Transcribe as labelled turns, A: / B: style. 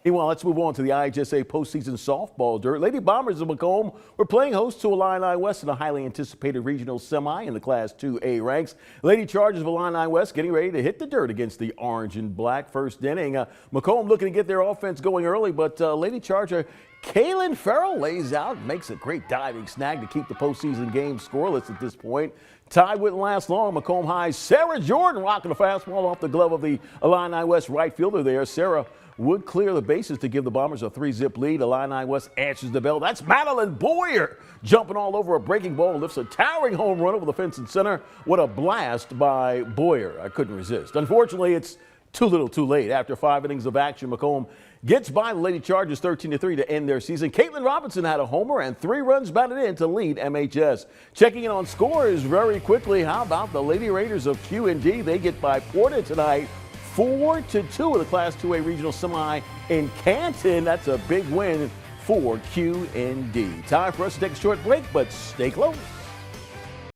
A: Meanwhile, let's move on to the IHSA postseason softball dirt. Lady Bombers of Macomb were playing host to Illini West in a highly anticipated regional semi in the Class 2A ranks. Lady Chargers of Illini West getting ready to hit the dirt against the orange and black first inning. Macomb looking to get their offense going early, but Lady Charger Kaylin Farrell lays out, makes a great diving snag to keep the postseason game scoreless at this point. Tie wouldn't last long. Macomb High's Sarah Jordan rocking a fastball off the glove of the Illini West right fielder there. Sarah would clear the bases to give the Bombers a 3-zip lead. Illini West answers the bell. That's Madeline Boyer jumping all over a breaking ball, lifts a towering home run over the fence and center. What a blast by Boyer. I couldn't resist. Unfortunately, it's too little too late. After 5 innings of action, Macomb gets by the Lady Chargers 13-3 to end their season. Caitlin Robinson had a homer and 3 runs batted in to lead MHS. Checking in on scores very quickly. How about the Lady Raiders of Q&D? They get by Porter tonight, 4-2 in the Class 2A regional semi in Canton. That's a big win for Q&D. Time for us to take a short break, but stay close.